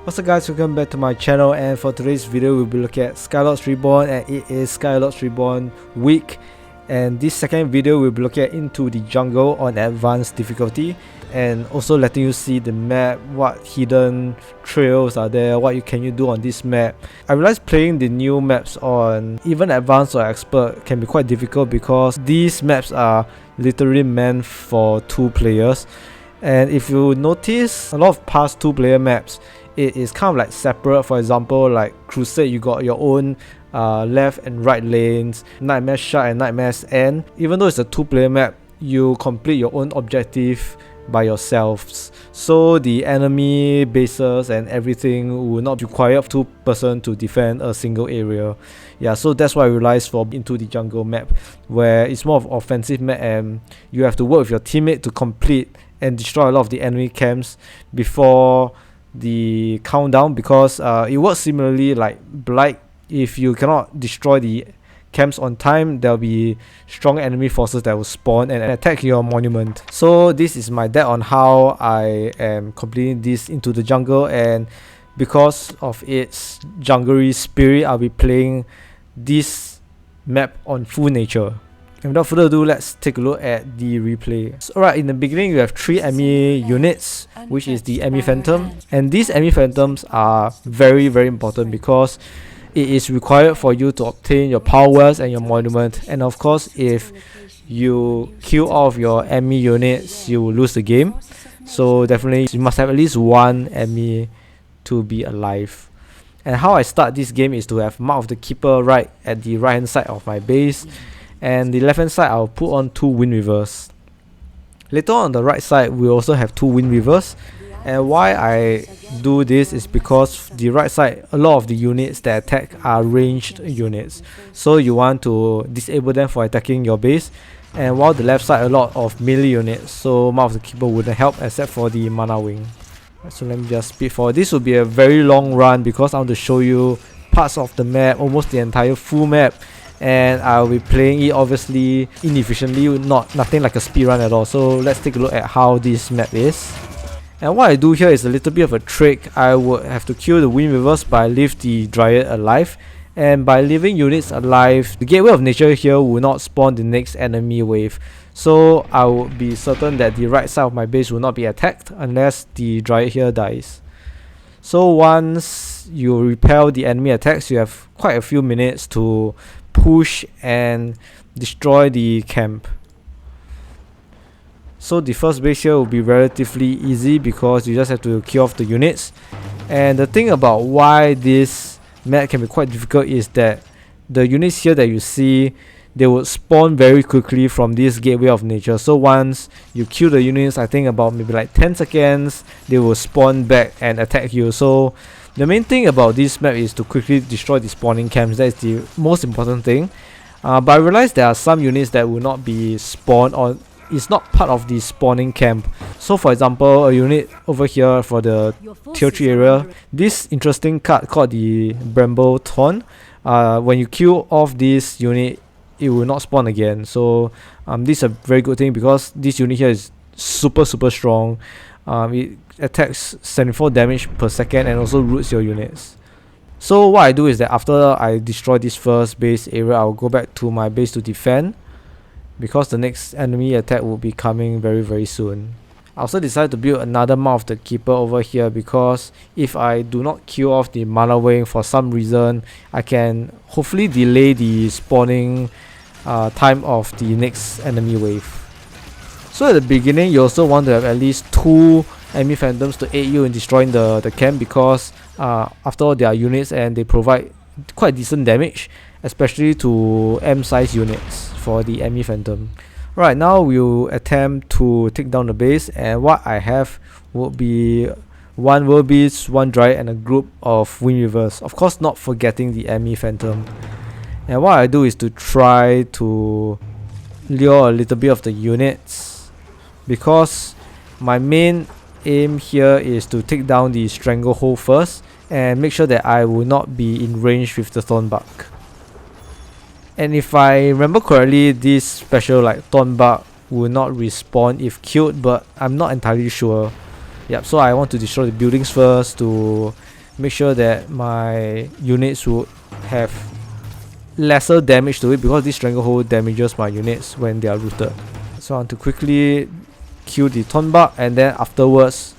What's up guys, welcome back to my channel, and for today's video we'll be looking at Skylords Reborn, and it is Skylords Reborn week. And this second video we'll be looking at Into the Jungle on advanced difficulty, and also letting you see the map, what hidden trails are there, what can you do on this map. I realized playing the new maps on even advanced or expert can be quite difficult because these maps are literally meant for 2 players. And if you notice, a lot of past 2-player maps, it is kind of like separate. For example, like Crusade, you got your own left and right lanes, Nightmare's Shard and Nightmare's End. Even though it's a 2-player map, you complete your own objective by yourselves, so the enemy bases and everything will not require 2-person to defend a single area. Yeah, so that's why I realized for Into the Jungle map, where it's more of offensive map and you have to work with your teammate to complete and destroy a lot of the enemy camps before the countdown, because it works similarly like Blight. If you cannot destroy the camps on time, there'll be strong enemy forces that will spawn and attack your monument. So this is my deck on how I am completing this Into the Jungle, and because of its junglery spirit, I'll be playing this map on full nature. And without further ado, let's take a look at the replay. So, alright, in the beginning you have 3 enemy units, which is the enemy phantom, and these enemy phantoms are very important because it is required for you to obtain your power wells and your monument. And of course, if you kill all of your enemy units, you will lose the game. So definitely you must have at least 1 enemy to be alive. And how I start this game is to have Mark of the Keeper right at the right hand side of my base, and the left hand side I'll put on 2 Wind Weavers. Later on the right side we also have 2 Wind Weavers. And why I do this is because the right side, a lot of the units that attack are ranged units, so you want to disable them for attacking your base. And while the left side, a lot of melee units, so Mark of the Keeper wouldn't help except for the mana wing. So let me just speed forward. This will be a very long run because I want to show you parts of the map, almost the entire full map, and I'll be playing it obviously inefficiently, nothing like a speed run at all. So let's take a look at how this map is. And what I do here is a little bit of a trick. I would have to kill the Wind Weavers, but I leave the Dryad alive. And by leaving units alive, the Gateway of Nature here will not spawn the next enemy wave. So I would be certain that the right side of my base will not be attacked unless the Dryad here dies. So once you repel the enemy attacks, you have quite a few minutes to push and destroy the camp. So the first base here will be relatively easy because you just have to kill off the units. And the thing about why this map can be quite difficult is that the units here that you see, they will spawn very quickly from this Gateway of Nature. So once you kill the units, I think about maybe like 10 seconds, they will spawn back and attack you. So the main thing about this map is to quickly destroy the spawning camps. That is the most important thing. But I realized there are some units that will not be spawned, or it's not part of the spawning camp. So for example, a unit over here for the tier 3 area, this interesting card called the Bramble Thorn, when you kill off this unit, it will not spawn again. So this is a very good thing because this unit here is super strong. It attacks 74 damage per second and also roots your units. So what I do is that after I destroy this first base area, I'll go back to my base to defend, because the next enemy attack will be coming very soon. I also decided to build another Mark of the Keeper over here because if I do not kill off the mana wing for some reason, I can hopefully delay the spawning time of the next enemy wave. So at the beginning, you also want to have at least 2 enemy phantoms to aid you in destroying the camp, because after all they are units and they provide quite decent damage, especially to M-size units for the enemy phantom. Right, now we'll attempt to take down the base, and what I have would be 1 World Beast, 1 Dryad, and a group of Wind Weavers. Of course, not forgetting the enemy phantom. And what I do is to try to lure a little bit of the units, because my main aim here is to take down the Stranglehold first and make sure that I will not be in range with the Thornbark. And if I remember correctly, this special like Thornbark will not respawn if killed, but I'm not entirely sure. Yep, so I want to destroy the buildings first to make sure that my units would have lesser damage to it, because this stranglehold damages my units when they are rooted. So I want to quickly kill the Thornbark, and then afterwards,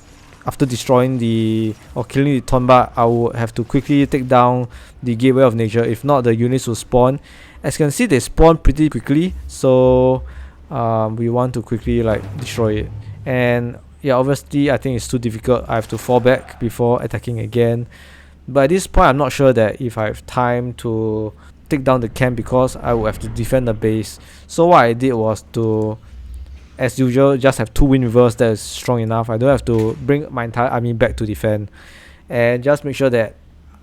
after destroying the or killing the Thornbark, I would have to quickly take down the Gateway of Nature. If not, the units will spawn. As you can see, they spawn pretty quickly, so we want to quickly like destroy it. And yeah, obviously I think it's too difficult. I have to fall back before attacking again. But at this point, I'm not sure that if I have time to take down the camp, because I will have to defend the base. So what I did was to, as usual, just have 2 Wind Weavers that is strong enough. I don't have to bring my entire army back to defend, and just make sure that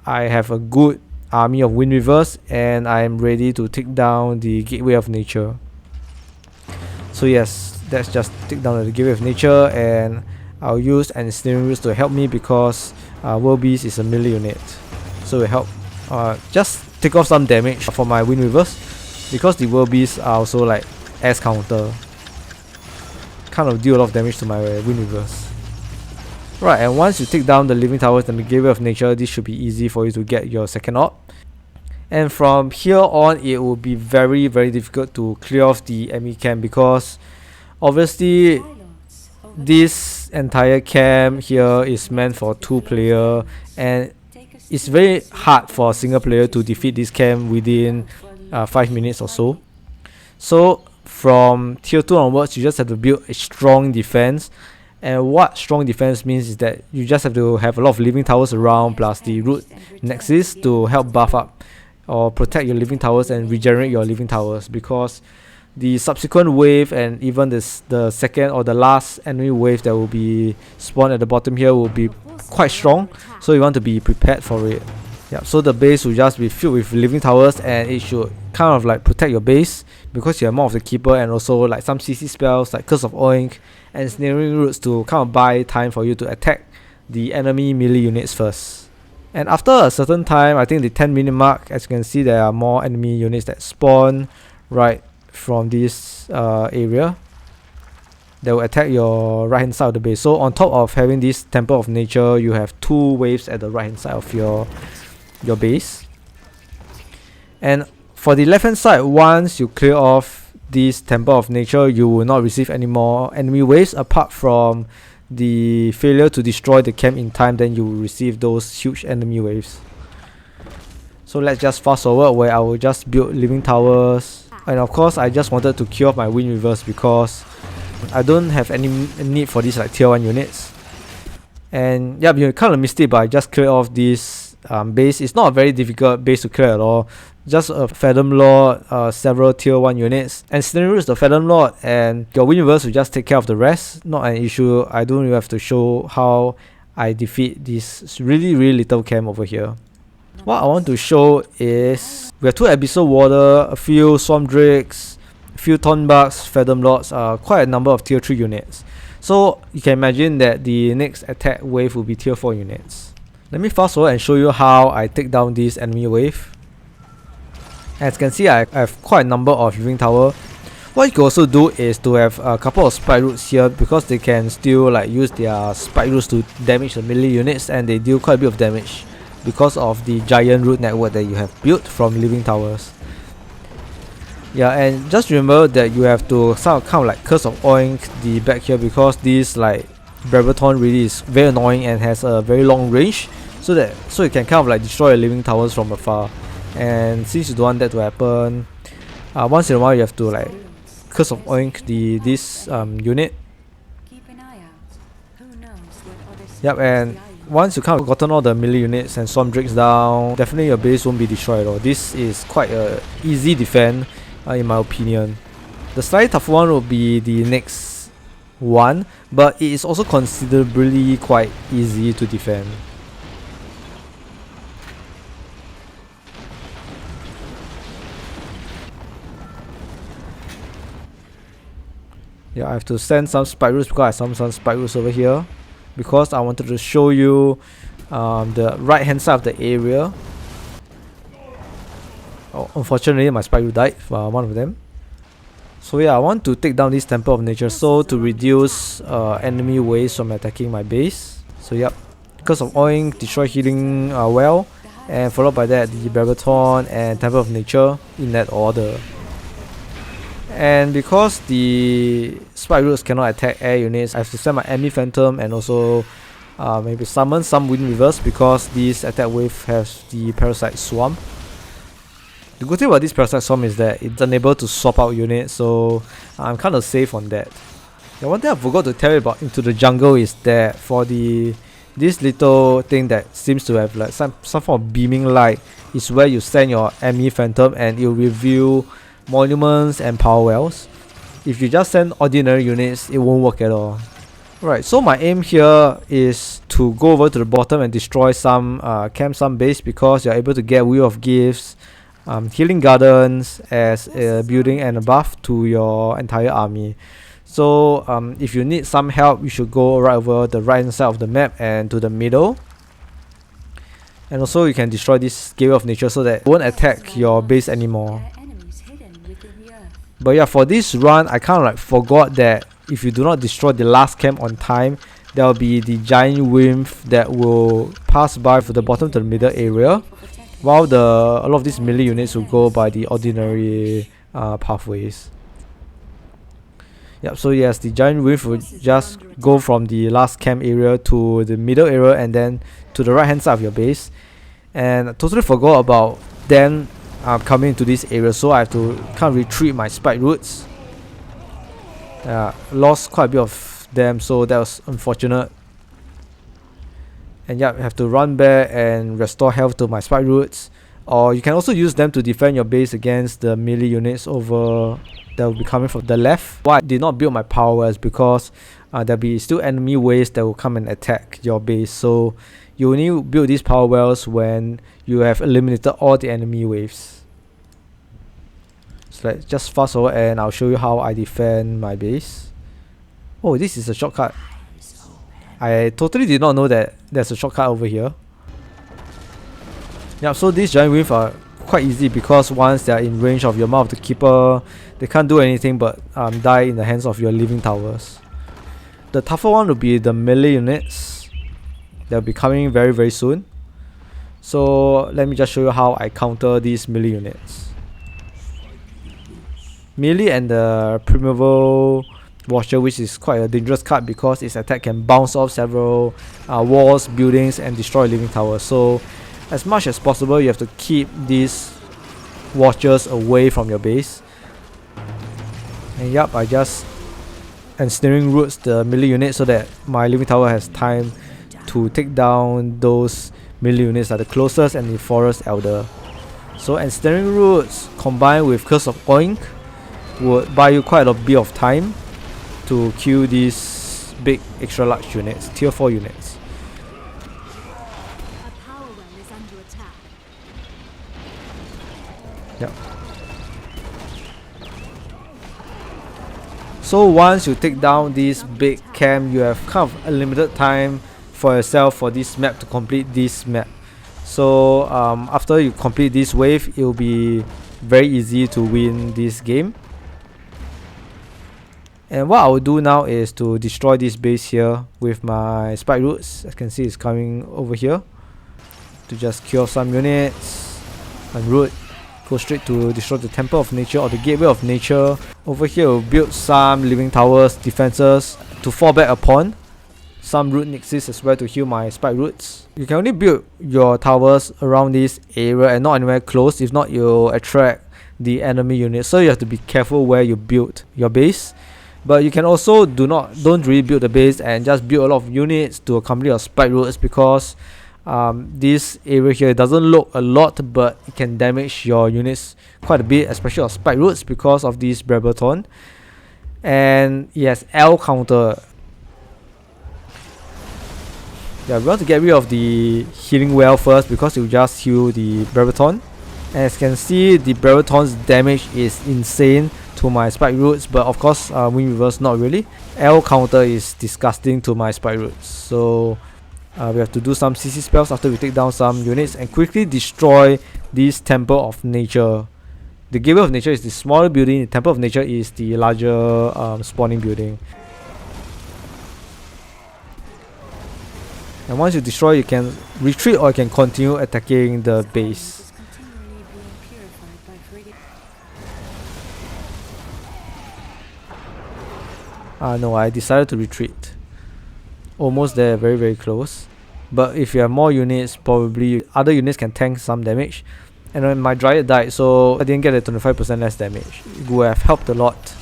I have a good army of Wind Weavers and I am ready to take down the Gateway of Nature. So yes, let's just take down the Gateway of Nature, and I'll use Ensnaring Roots to help me, because World Beast is a melee unit, so it will help just take off some damage for my Wind Weavers, because the World Beasts are also like as counter, kind of deal a lot of damage to my Wind Weavers. Right, and once you take down the Living Towers and the Gateway of Nature, this should be easy for you to get your second orb. And from here on, it will be very difficult to clear off the enemy camp, because obviously this entire camp here is meant for 2 player, and it's very hard for a single player to defeat this camp within 5 minutes or so. So from tier 2 onwards, you just have to build a strong defense. And what strong defense means is that you just have to have a lot of living towers around, plus the root nexus to help buff up or protect your living towers and regenerate your living towers, because the subsequent wave and even the second or the last enemy wave that will be spawned at the bottom here will be quite strong, so you want to be prepared for it. Yeah, so the base will just be filled with living towers, and it should kind of like protect your base, because you have more of the keeper, and also like some CC spells like Curse of Oink and Snaring Roots to kind of buy time for you to attack the enemy melee units first. And after a certain time, I think the 10-minute mark, as you can see, there are more enemy units that spawn right from this area that will attack your right hand side of the base. So on top of having this Temple of Nature, you have 2 waves at the right hand side of your base. And for the left hand side, once you clear off this Temple of Nature, you will not receive any more enemy waves, apart from the failure to destroy the camp in time. Then you will receive those huge enemy waves. So let's just fast forward, where I will just build living towers. And of course, I just wanted to kill off my Wind Weavers, because I don't have any need for these like tier 1 units. And yeah, you kind of missed it, but I just cleared off this base. It's not a very difficult base to clear at all. Just a Fathom Lord, several tier 1 units, and Snaring is the Fathom Lord, and your Wind Weavers will just take care of the rest. Not an issue. I don't even have to show how I defeat this really little camp over here. What I want to show is we have 2 Abyssal Warder, a few Swamp Drakes, a few Thornbarks, Fathom Lords, quite a number of tier 3 units. So you can imagine that the next attack wave will be tier 4 units. Let me fast forward and show you how I take down this enemy wave. As you can see, I have quite a number of living tower. What you can also do is to have a couple of spike roots here, because they can still like use their spike roots to damage the melee units, and they deal quite a bit of damage because of the giant root network that you have built from living towers. Yeah, and just remember that you have to kind of like Curse of Oink the back here, because this like Bravaton really is very annoying and has a very long range, so you can kind of like destroy your living towers from afar. And since you don't want that to happen, once in a while you have to like Curse of Oink this unit. Yep, and once you kind of gotten all the melee units and Swamp Drakes down, definitely your base won't be destroyed at all. This is quite a easy defend in my opinion. The slightly tough one will be the next one, but it is also considerably quite easy to defend. Yeah, I have to send some spike roots, because I sent some spike roots over here, because I wanted to show you the right hand side of the area. Oh, unfortunately my spike root died for one of them. So yeah, I want to take down this Temple of Nature, so to reduce enemy waves from attacking my base. So yep, Curse of Oink, destroy healing well, and followed by that the Battleforge and Temple of Nature in that order. And because the Spike Roots cannot attack air units, I have to send my enemy Phantom and also maybe summon some Wind Reverse because this attack wave has the Parasite Swarm. The good thing about this Parasite Swarm is that it's unable to swap out units, so I'm kind of safe on that. The one thing I forgot to tell you about Into the Jungle is that for this little thing that seems to have like some form of beaming light is where you send your enemy Phantom and it will reveal monuments and power wells. If you just send ordinary units, it won't work at all. Right, so my aim here is to go over to the bottom and destroy some some base because you're able to get Wheel of Gifts, Healing Gardens as a building and a buff to your entire army. So if you need some help, you should go right over the right hand side of the map and to the middle. And also you can destroy this Gateway of Nature so that it won't attack your base anymore. But yeah, for this run, I kind of like forgot that if you do not destroy the last camp on time, there will be the giant Wymph that will pass by from the bottom to the middle area, while a lot of these melee units will go by the ordinary pathways. Yep, so yes, the giant Wymph will just go from the last camp area to the middle area and then to the right hand side of your base. And I totally forgot about them coming into this area, so I have to kind of retreat my Spike Roots. Lost quite a bit of them, so that was unfortunate. And yeah, I have to run back and restore health to my Spike Roots. Or you can also use them to defend your base against the melee units over that will be coming from the left. Why I did not build my power wells because there'll be still enemy waves that will come and attack your base. So you only build these power wells when you have eliminated all the enemy waves. So let's just fast forward and I'll show you how I defend my base. Oh, this is a shortcut. I totally did not know that there's a shortcut over here. Yeah, so these giant Wymph are quite easy because once they are in range of your Mouth of the Keeper, they can't do anything but die in the hands of your living towers. The tougher one will be the melee units. They'll be coming very very soon. So let me just show you how I counter these melee units. Melee and the Primeval Watcher, which is quite a dangerous card because its attack can bounce off several walls, buildings and destroy living towers. So as much as possible you have to keep these Watchers away from your base. And yup, I just Ensnaring Roots the melee unit so that my living tower has time to take down those melee units that are the closest and the Forest Elder. So Ensnaring Roots combined with Curse of Oink would buy you quite a bit of time to kill these big extra large units, tier 4 units. Yep. So once you take down this big camp, you have kind of a limited time for yourself for this map to complete this map. So after you complete this wave, it will be very easy to win this game. And what I will do now is to destroy this base here with my Spike Roots. As you can see, it's coming over here to just kill some units. Unroot, go straight to destroy the Temple of Nature or the Gateway of Nature. Over here, we'll build some living towers, defenses to fall back upon. Some root nixes as well to heal my Spike Roots. You can only build your towers around this area and not anywhere close. If not, you'll attract the enemy units. So you have to be careful where you build your base. But you can also don't really build the base and just build a lot of units to accompany your Spike Roots because this area here doesn't look a lot, but it can damage your units quite a bit, especially your Spike Roots because of this Battleforge. And yes, L counter. Yeah, we want to get rid of the healing well first because it will just heal the Battleforge. As you can see, the Battleforge's damage is insane to my Spike Roots, but of course Wind Reverse not really. L counter is disgusting to my Spike Roots, so we have to do some CC spells after we take down some units and quickly destroy this Temple of Nature. The Gateway of Nature is the smaller building, the Temple of Nature is the larger spawning building. And once you destroy, you can retreat or you can continue attacking the base. No, I decided to retreat. Almost there, very very close. But if you have more units, probably other units can tank some damage. And then my Dryad died, so I didn't get a 25% less damage. It would have helped a lot.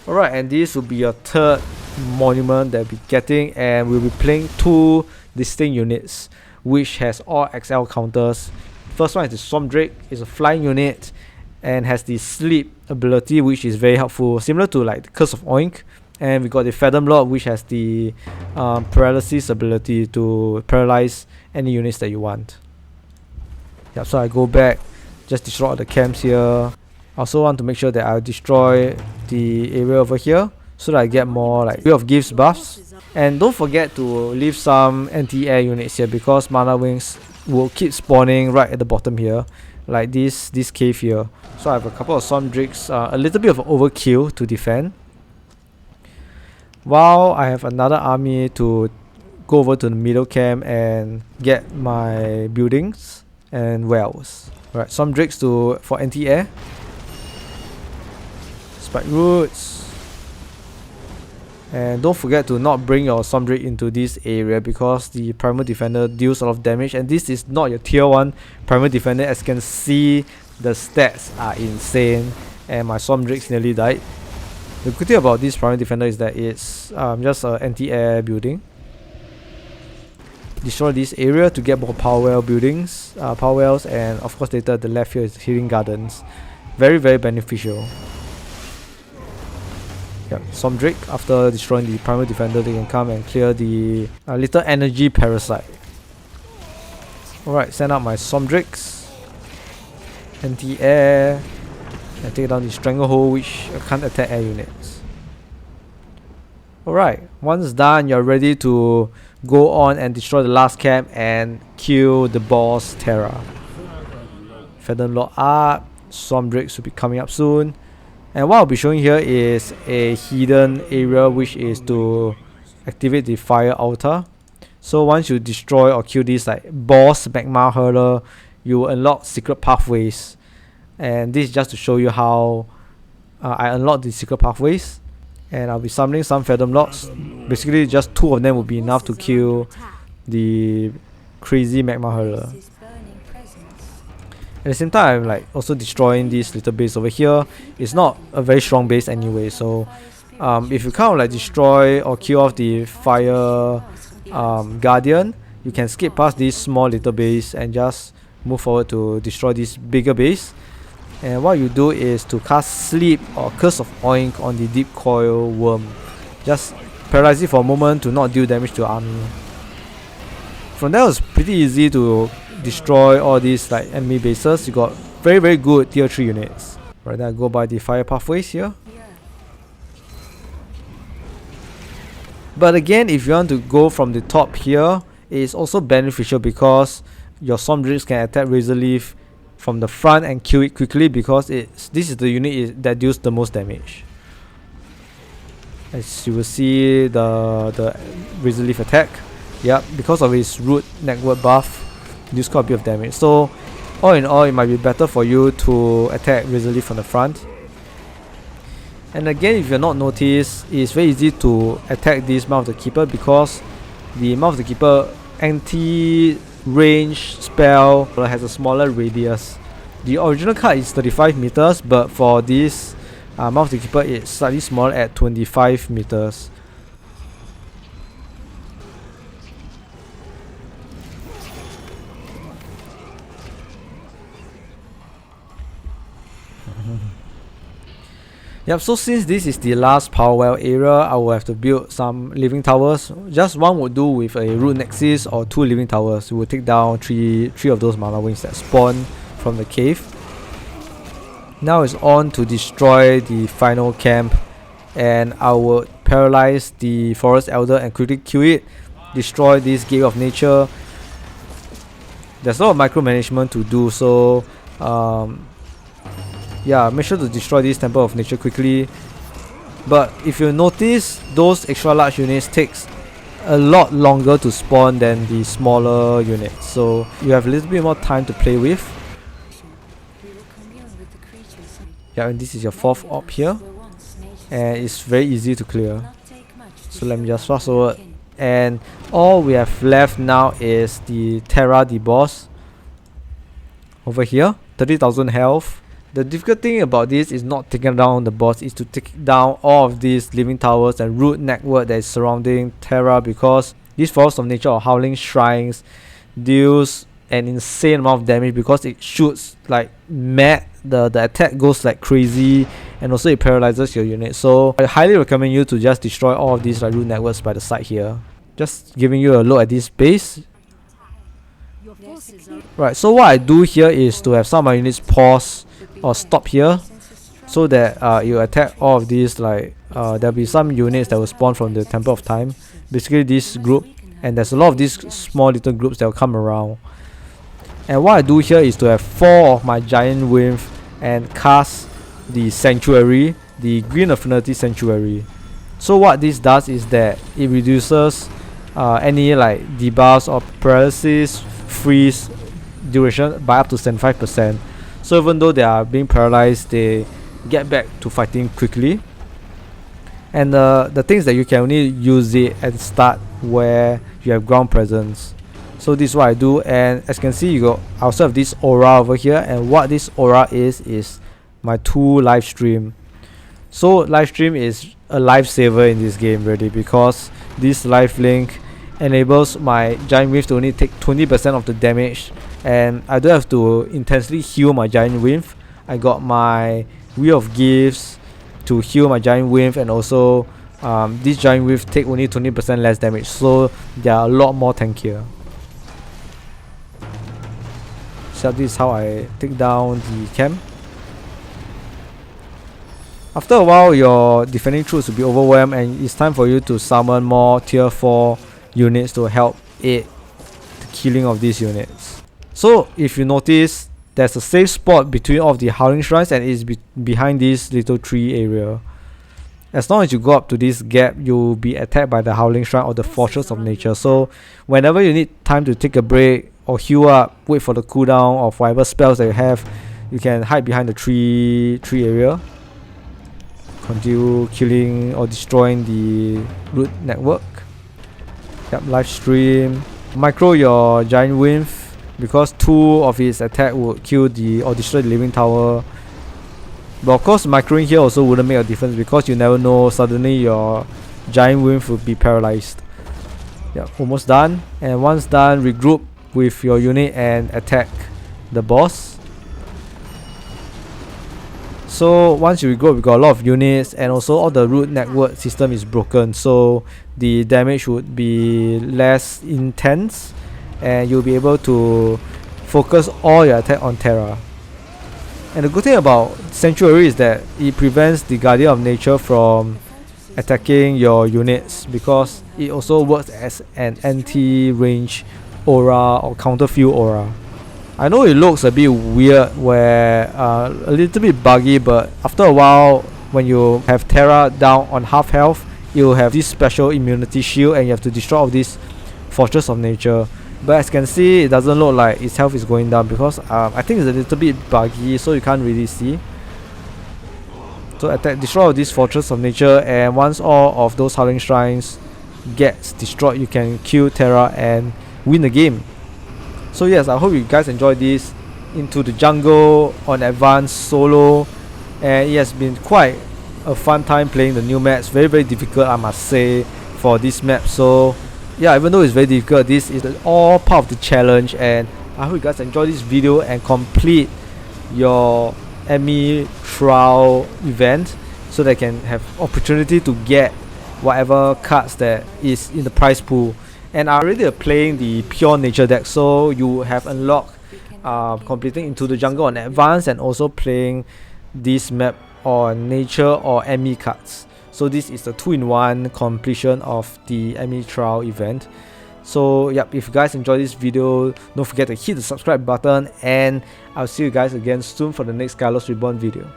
Alright, and this will be your third monument that we'll be getting, and we'll be playing two distinct units which has all XL counters. First one is the Swamp Drake. It's a flying unit and has the sleep ability, which is very helpful, similar to like the Curse of Oink. And we got the Fathom Lord, which has the paralysis ability to paralyze any units that you want. Yeah, so I go back, just destroy all the camps here. I also want to make sure that I destroy the area over here so that I get more like Way of Gifts buffs. And don't forget to leave some anti-air units here, because mana wings will keep spawning right at the bottom here, like this cave here. So I have a couple of Swamp Drakes, a little bit of overkill to defend, while I have another army to go over to the middle camp and get my buildings and wells. Alright, Swamp Drakes for anti-air. Spike Roots. And don't forget to not bring your Swamp Drake into this area, because the Primal Defender deals a lot of damage, and this is not your tier 1 Primal Defender. As you can see, the stats are insane, and my Swamp Drakes nearly died. The good thing about this Primal Defender is that it's just an anti-air building. Destroy this area to get more power well buildings, power wells, and of course later the left here is Healing Gardens. Very very beneficial. Yeah, Swamp Drake, after destroying the Primal Defender, they can come and clear the little energy parasite. Alright, send out my Swamp Drakes. Anti-air. And take down the Stranglehold, which can't attack air units. Alright, once done, you're ready to go on and destroy the last camp and kill the boss Terra. Fathom Lord up, Swamp Drakes will be coming up soon. And what I'll be showing here is a hidden area, which is to activate the fire altar. So once you destroy or kill this like boss magma hurler, you will unlock secret pathways. And this is just to show you how I unlock the secret pathways. And I'll be summoning some Fathom Lords. Basically just 2 of them will be enough to kill the crazy magma hurler. At the same time, I'm like also destroying this little base over here. It's not a very strong base anyway, so if you kind of like destroy or kill off the fire guardian, you can skip past this small little base and just move forward to destroy this bigger base. And what you do is to cast Sleep or Curse of Oink on the Deep Coil Worm. Just paralyze it for a moment to not deal damage to your army. From there, it was pretty easy to destroy all these like enemy bases. You got very very good tier 3 units. Right now I go by the fire pathways here. But again, if you want to go from the top here, it is also beneficial because your Swamp Drakes can attack Razor Leaf from the front and kill it quickly, because this is the unit that deals the most damage. As you will see, the Razor Leaf attack, yep, because of his root network buff, deals quite a bit of damage. So all in all, it might be better for you to attack Razor Leaf from the front. And again, if you're not noticed, it's very easy to attack this Mouth of the Keeper, because the Mouth of the Keeper anti-range spell has a smaller radius. The original card is 35 meters, but for this Mouth of the Keeper, it's slightly smaller at 25 meters. Yep, so since this is the last power well area, I will have to build some living towers. Just one would do with a root nexus, or 2 living towers. We will take down three of those mana wings that spawn from the cave. Now it's on to destroy the final camp, and I will paralyze the Forest Elder and quickly kill it. Destroy this Gate of Nature. There's a lot of micromanagement to do, so yeah, make sure to destroy this Temple of Nature quickly. But if you notice, those extra large units takes a lot longer to spawn than the smaller units, so you have a little bit more time to play with. Yeah, and this is your 4th op here, and it's very easy to clear. So let me just fast forward, and all we have left now is the Terra, the boss over here, 30,000 health. The difficult thing about this is not taking down the boss, is to take down all of these living towers and root network that is surrounding Terra, because these forces of nature or howling shrines deals an insane amount of damage because it shoots like mad. The attack goes like crazy, and also it paralyzes your unit. So I highly recommend you to just destroy all of these like root networks by the side here. Just giving you a look at this base. Right, so what I do here is to have some of my units pause or stop here, so that you attack all of these. Like there'll be some units that will spawn from the Temple of Time, basically this group, and there's a lot of these small little groups that will come around. And what I do here is to have 4 of my giant wings and cast the sanctuary, the green affinity sanctuary. So what this does is that it reduces any like debuffs or paralysis freeze duration by up to 75%. So even though they are being paralyzed, they get back to fighting quickly. And the things that you can only use it and start where you have ground presence. So this is what I do, and as you can see, I also have this aura over here, and what this aura is my 2 live stream. So live stream is a lifesaver in this game really, because this live link enables my giant wave to only take 20% of the damage, and I don't have to intensely heal my giant wave. I got my Wheel of Gifts to heal my giant wave, and also this giant wave take only 20% less damage, so they are a lot more tankier. So this is how I take down the camp. After a while, your defending troops will be overwhelmed, and it's time for you to summon more tier 4 units to help aid the killing of these units. So if you notice, there's a safe spot between all of the howling shrines, and it's behind this little tree area. As long as you go up to this gap, you'll be attacked by the howling shrine or the fortress of nature. So whenever you need time to take a break or heal up, wait for the cooldown of whatever spells that you have, you can hide behind the tree area. Continue killing or destroying the root network. Yep, live stream. Micro your giant wave, because 2 of its attack would kill or destroy the living tower. But of course, microing here also wouldn't make a difference, because you never know, suddenly your giant wave will be paralyzed. Yeah, almost done. And once done, regroup with your unit and attack the boss. So once you regroup, we got a lot of units, and also all the root network system is broken, so the damage would be less intense, and you'll be able to focus all your attack on Terra. And the good thing about Sanctuary is that it prevents the Guardian of Nature from attacking your units, because it also works as an anti-range aura or counter-field aura. I know it looks a bit weird, where a little bit buggy, but after a while, when you have Terra down on half health, you'll have this special immunity shield, and you have to destroy all this Fortress of Nature. But as you can see, it doesn't look like its health is going down, because I think it's a little bit buggy, so you can't really see. So attack, destroy all this Fortress of Nature, and once all of those Howling Shrines gets destroyed, you can kill Terra and win the game. So yes, I hope you guys enjoyed this Into the Jungle on advanced solo, and it has been quite a fun time playing the new maps. Very difficult, I must say, for this map. So yeah, even though it's very difficult, this is all part of the challenge, and I hope you guys enjoy this video and complete your Emmy trial event, so they can have opportunity to get whatever cards that is in the prize pool. And I already playing the pure nature deck, so you have unlocked completing Into the Jungle on advanced, and also playing this map on nature or Emmy cards. So this is the 2-in-1 completion of the Emmy trial event. So yep, if you guys enjoyed this video, don't forget to hit the subscribe button, and I'll see you guys again soon for the next Skylords Reborn video.